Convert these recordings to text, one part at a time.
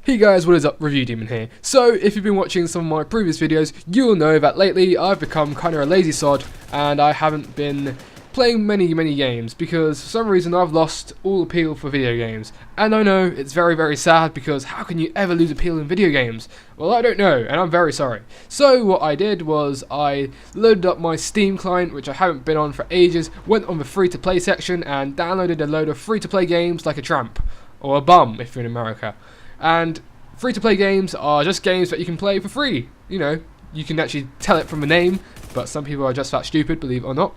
Hey guys, what is up? Review Demon here. So, if you've been watching some of my previous videos, you'll know that lately I've become kind of a lazy sod and I haven't been playing many games because for some reason I've lost all appeal for video games. And I know it's very sad because how can you ever lose appeal in video games? Well, I don't know, and I'm very sorry. So what I did was I loaded up my Steam client, which I haven't been on for ages, went on the free-to-play section and downloaded a load of free-to-play games like a tramp, or a bum if you're in America. And free-to-play games are just games that you can play for free. You know, you can actually tell it from the name, but some people are just that stupid, believe it or not.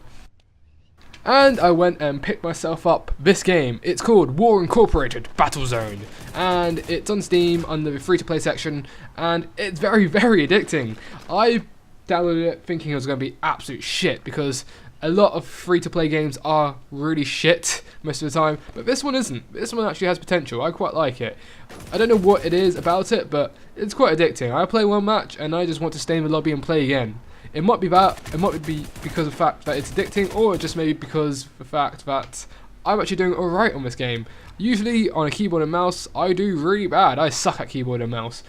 And I went and picked myself up this game. It's called War Incorporated Battlezone, and it's on Steam under the free-to-play section, and it's very addicting. I downloaded it thinking it was going to be absolute shit because a lot of free-to-play games are really shit most of the time, but this one isn't. This one actually has potential. I quite like it. I don't know what it is about it, but it's quite addicting. I play one match and I just want to stay in the lobby and play again. It might be that, it might be because of the fact that it's addicting, or just maybe because of the fact that I'm actually doing alright on this game. Usually on a keyboard and mouse, I do really bad. I suck at keyboard and mouse.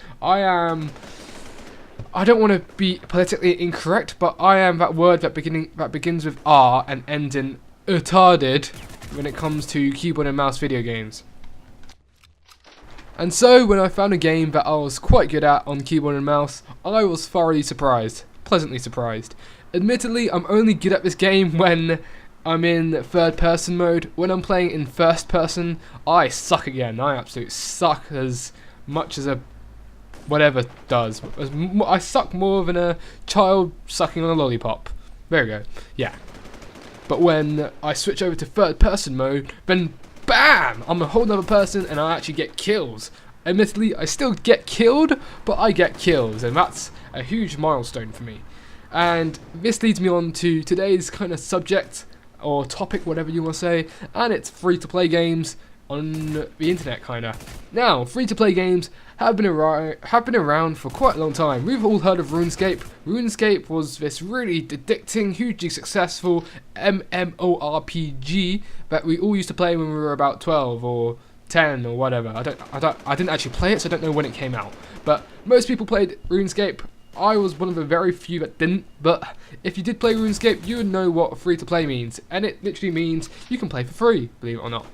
I don't want to be politically incorrect, but I am that word that begins with R and ends in retarded when it comes to keyboard and mouse video games. And so when I found a game that I was quite good at on keyboard and mouse, I was thoroughly surprised, pleasantly surprised. Admittedly, I'm only good at this game when I'm in third person mode. When I'm playing in first person, I suck again. I absolutely suck as much as a whatever does. I suck more than a child sucking on a lollipop. There we go. Yeah. But when I switch over to third person mode, then BAM! I'm a whole nother person and I actually get kills. Admittedly, I still get killed, but I get kills, and that's a huge milestone for me. And this leads me on to today's kind of subject, or topic, whatever you want to say, and it's free-to-play games on the internet, kinda. Now, free-to-play games have been around for quite a long time. We've all heard of RuneScape. RuneScape was this really addicting, hugely successful MMORPG that we all used to play when we were about 12 or 10 or whatever. I didn't actually play it, so I don't know when it came out. But most people played RuneScape. I was one of the very few that didn't, but if you did play RuneScape, you would know what free-to-play means, and it literally means you can play for free, believe it or not.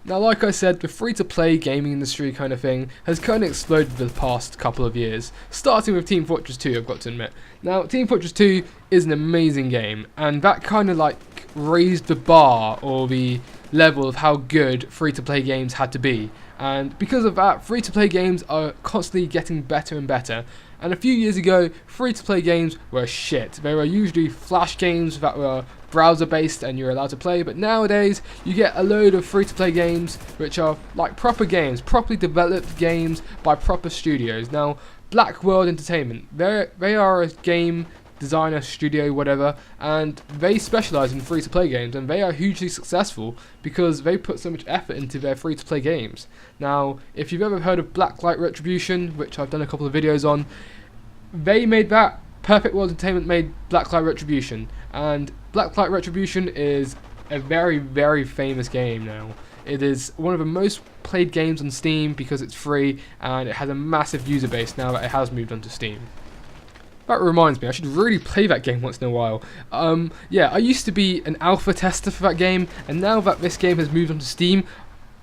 Now, like I said, the free-to-play gaming industry kind of thing has kind of exploded the past couple of years, starting with Team Fortress 2, I've got to admit. Now, Team Fortress 2 is an amazing game, and that kind of like raised the bar, or the level of how good free-to-play games had to be. And because of that, free-to-play games are constantly getting better and better. And a few years ago, free-to-play games were shit. They were usually flash games that were browser-based and you're allowed to play, but nowadays you get a load of free-to-play games which are like proper games, properly developed games by proper studios. Now, Black World Entertainment, they are a game designer studio, whatever, and they specialize in free-to-play games, and they are hugely successful because they put so much effort into their free-to-play games. Now, if you've ever heard of Blacklight Retribution, which I've done a couple of videos on, they made that. Perfect World Entertainment made Blacklight Retribution, and Blacklight Retribution is a very famous game now. It is one of the most played games on Steam because it's free, and it has a massive user base now that it has moved onto Steam. That reminds me, I should really play that game once in a while. Yeah, I used to be an alpha tester for that game, and now that this game has moved onto Steam,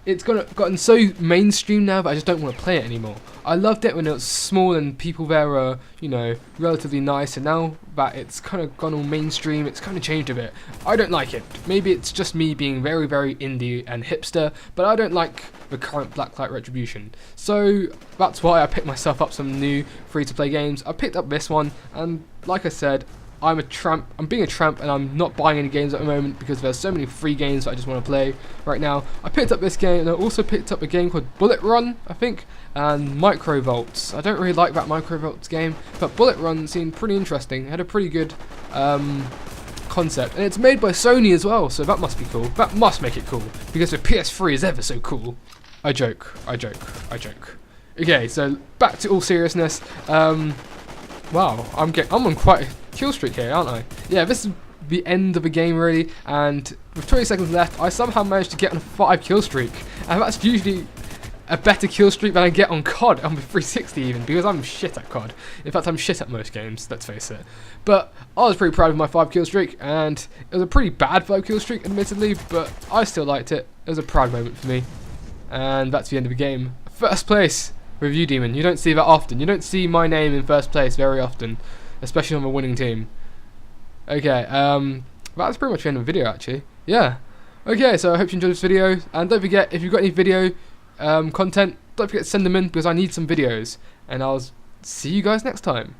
it's gotten so mainstream now that I just don't want to play it anymore. I loved it when it was small and people there were, you know, relatively nice, and now that it's kind of gone all mainstream, it's kind of changed a bit. I don't like it. Maybe it's just me being very indie and hipster, but I don't like the current Blacklight Retribution. So that's why I picked myself up some new free-to-play games. I picked up this one, and like I said, I'm being a tramp, and I'm not buying any games at the moment because there's so many free games that I just want to play right now. I picked up this game, and I also picked up a game called Bullet Run, I think, and Microvolts. I don't really like that Microvolts game, but Bullet Run seemed pretty interesting. It had a pretty good concept, and it's made by Sony as well, so that must be cool. That must make it cool, because the PS3 is ever so cool. I joke. Okay, so back to all seriousness. Wow, I'm on quite a kill streak here, aren't I? Yeah, this is the end of the game really, and with 20 seconds left, I somehow managed to get on a 5 kill streak, and that's usually a better kill streak than I get on COD on the 360 even, because I'm shit at COD. In fact, I'm shit at most games, let's face it. But I was pretty proud of my 5 kill streak, and it was a pretty bad 5 kill streak, admittedly, but I still liked it. It was a proud moment for me. And that's the end of the game. First place, Review Demon. You don't see that often. You don't see my name in first place very often, especially on the winning team. Okay, that's pretty much the end of the video, actually. Yeah. Okay, so I hope you enjoyed this video, and don't forget, if you've got any video content, don't forget to send them in, because I need some videos, and I'll see you guys next time.